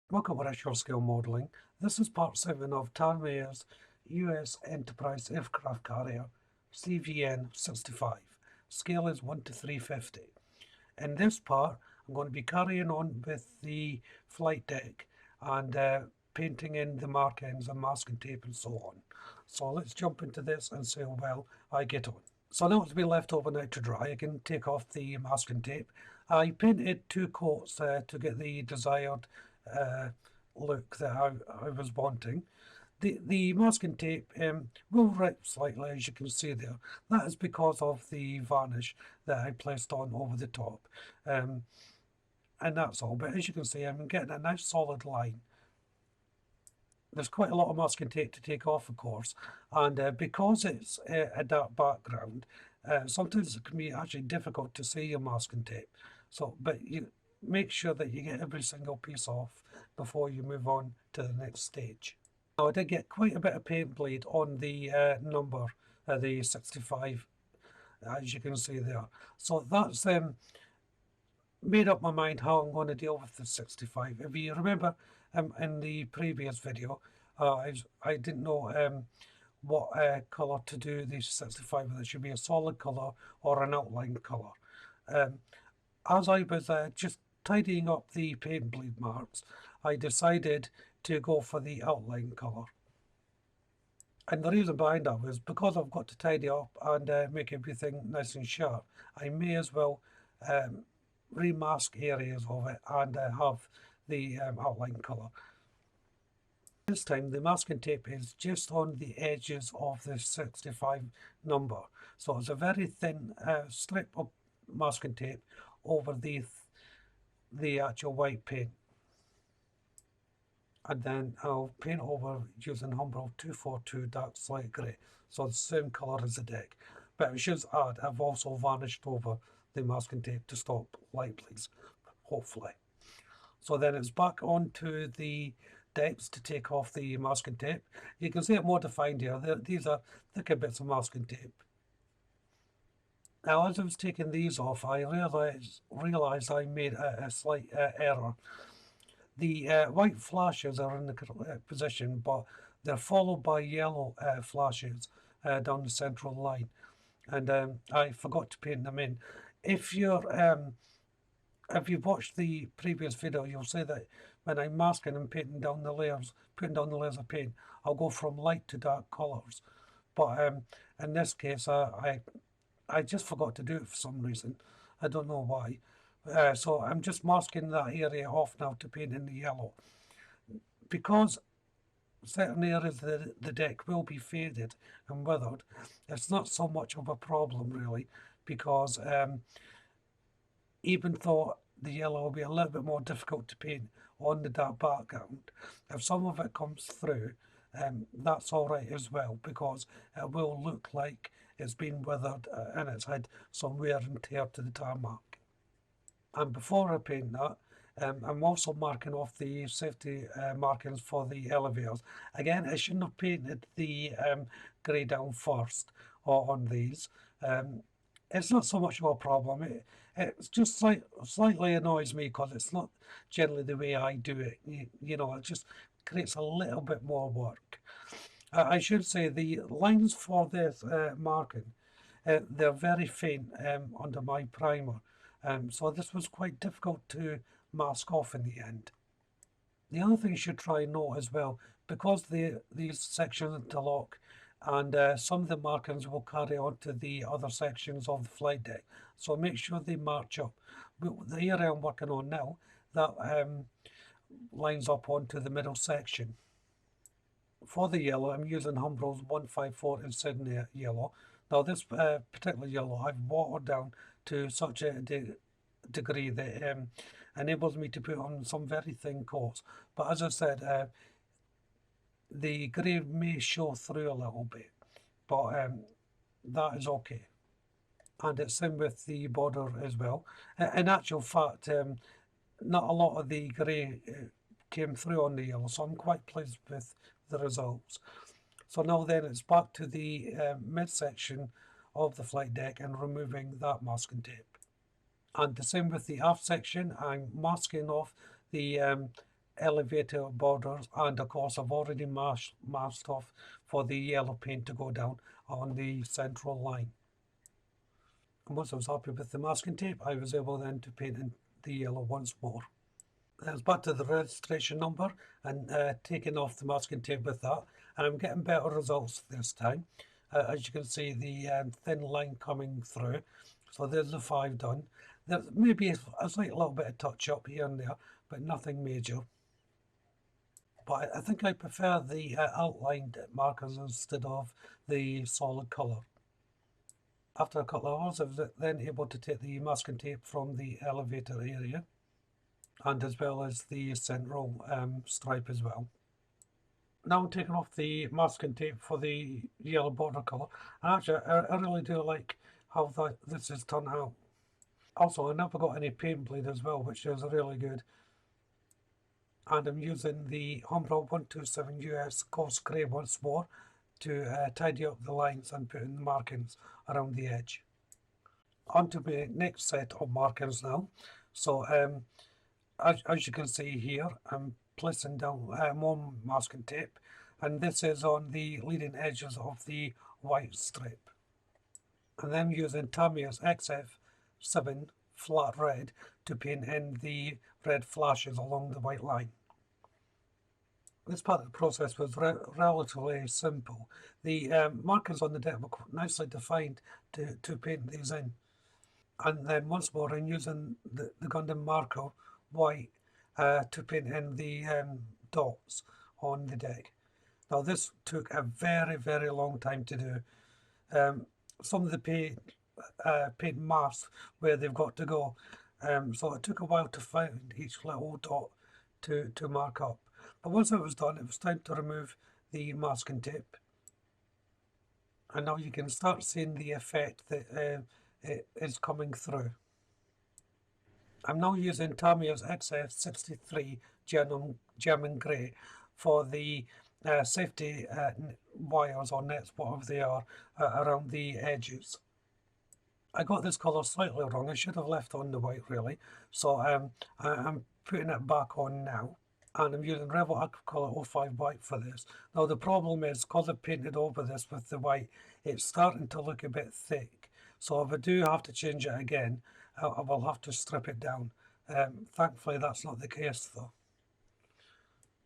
Welcome to Short Scale Modelling. This is part 7 of Tamiya's US Enterprise Aircraft Carrier CVN65. Scale is 1 to 350. In this part, I'm going to be carrying on with the flight deck and painting in the markings and masking tape and so on. So let's jump into this and see how well I get on. So now it's been left overnight to dry. I can take off the masking tape. I painted 2 coats to get the desired uh, look that I was wanting. The masking tape will rip slightly, as you can see there. That is because of the varnish that I placed on over the top. And that's all. But as you can see, I'm getting a nice solid line. There's quite a lot of masking tape to take off, of course, and because it's a dark background, sometimes it can be actually difficult to see your masking tape. But you make sure that you get every single piece off before you move on to the next stage. Now, I did get quite a bit of paint bleed on the number, the 65, as you can see there. So that's made up my mind how I'm going to deal with the 65. If you remember in the previous video, I didn't know what colour to do the 65 with. It should be a solid colour or an outline colour. As I was just tidying up the paint bleed marks, I decided to go for the outline colour. And the reason behind that was because I've got to tidy up and make everything nice and sharp, I may as well remask areas of it and have the outline colour. This time the masking tape is just on the edges of the 65 number. So it's a very thin strip of masking tape over the actual white paint. And then I'll paint over using Humbrol 242 dark slate grey, so the same colour as the deck. But I should add, I've also varnished over the masking tape to stop light bleeds, hopefully. So then it's back onto the decks to take off the masking tape. You can see it more defined here. These are thicker bits of masking tape. Now, as I was taking these off, I realised I made a slight error. The white flashes are in the correct position, but they're followed by yellow flashes down the central line, and I forgot to paint them in. If you've watched the previous video, you'll see that when I'm masking and painting down the layers, putting down the layers of paint, I'll go from light to dark colours. But in this case, I just forgot to do it for some reason. I don't know why. So I'm just masking that area off now to paint in the yellow. Because certain areas of the deck will be faded and weathered, it's not so much of a problem really, because even though the yellow will be a little bit more difficult to paint on the dark background, if some of it comes through, that's all right as well, because it will look like it's been weathered and it's had some wear and tear to the tarmac. And before I paint that, I'm also marking off the safety markings for the elevators. Again, I shouldn't have painted the grey down first on these. It's not so much of a problem. It's just slightly annoys me because it's not generally the way I do it. You know, it just creates a little bit more work. I should say the lines for this marking, they're very faint under my primer. So this was quite difficult to mask off in the end. The other thing you should try and note as well, because these sections interlock and some of the markings will carry on to the other sections of the flight deck. So make sure they match up. But the area I'm working on now, that lines up onto the middle section. For the yellow, I'm using Humbrol's 154 Insignia yellow. Now this particular yellow I've watered down to such a degree that enables me to put on some very thin coats. But as I said, the grey may show through a little bit, but that is okay. And it's in with the border as well. In actual fact, not a lot of the grey came through on the yellow, so I'm quite pleased with the results. So now then it's back to the midsection of the flight deck and removing that masking tape. And the same with the aft section, I'm masking off the elevator borders, and of course I've already masked off for the yellow paint to go down on the central line. And once I was happy with the masking tape, I was able then to paint in the yellow once more. Then back to the registration number and taking off the masking tape with that, and I'm getting better results this time. As you can see, the thin line coming through. So there's the 5 done. There's maybe a slight little bit of touch up here and there, but nothing major. But I think I prefer the outlined markers instead of the solid colour. After a couple of hours, I was then able to take the masking tape from the elevator area, and as well as the central stripe as well. Now I'm taking off the masking tape for the yellow border colour, and actually I really do like how this has turned out. Also, I never got any paint bleed as well, which is really good. And I'm using the Umbra 127 US Coarse Grey once more to tidy up the lines and put in the markings around the edge. On to the next set of markings now. So as you can see here, I'm placing down more masking tape, and this is on the leading edges of the white strip. And then using Tamiya's XF7 flat red to paint in the red flashes along the white line. This part of the process was relatively simple. The markers on the deck were nicely defined to paint these in. And then once more I'm using the Gundam marker white to paint in the dots on the deck. Now this took a very long time to do. Some of the paint masks where they've got to go, so it took a while to find each little dot to mark up. But once it was done, it was time to remove the masking tape, and now you can start seeing the effect that it is coming through. I'm now using Tamiya's XF63 German Grey for the safety wires or nets, whatever they are, around the edges. I got this colour slightly wrong. I should have left on the white really. So I'm putting it back on now. And I'm using Rebel Aquacolor 05 white for this. Now the problem is, because I've painted over this with the white, it's starting to look a bit thick. So if I do have to change it again, I will have to strip it down. Thankfully that's not the case though.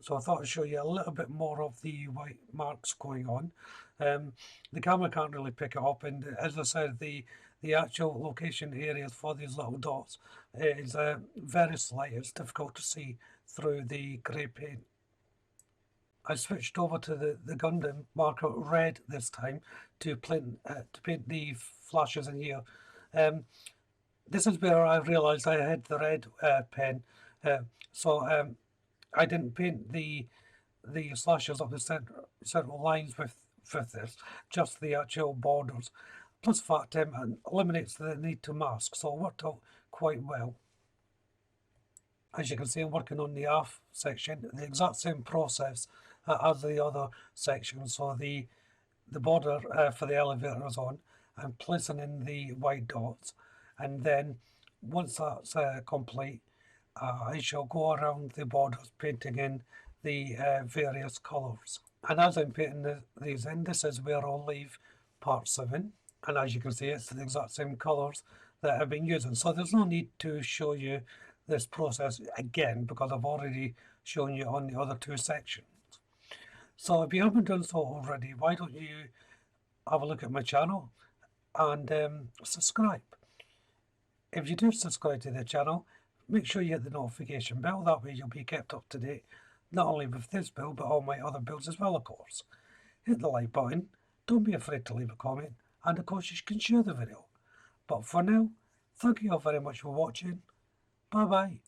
So I thought I'd show you a little bit more of the white marks going on. The camera can't really pick it up, and as I said, the actual location areas for these little dots is very slight. It's difficult to see through the grey paint. I switched over to the Gundam marker red this time to paint the flashes in here. This is where I realised I had the red pen, so I didn't paint the slashes of the central lines with this, just the actual borders. Plus fact it eliminates the need to mask, so it worked out quite well. As you can see, I'm working on the aft section, the exact same process as the other section. So the border for the elevator is on. I'm placing in the white dots, and then once that's complete, I shall go around the borders painting in the various colours. And as I'm painting these in, this is where I'll leave part 7. And as you can see, it's the exact same colours that I've been using. So there's no need to show you this process again, because I've already shown you on the other 2 sections. So if you haven't done so already, why don't you have a look at my channel and subscribe. If you do subscribe to the channel, make sure you hit the notification bell. That way you'll be kept up to date, not only with this build, but all my other builds as well, of course. Hit the like button, don't be afraid to leave a comment, and of course you can share the video. But for now, thank you all very much for watching. Bye bye.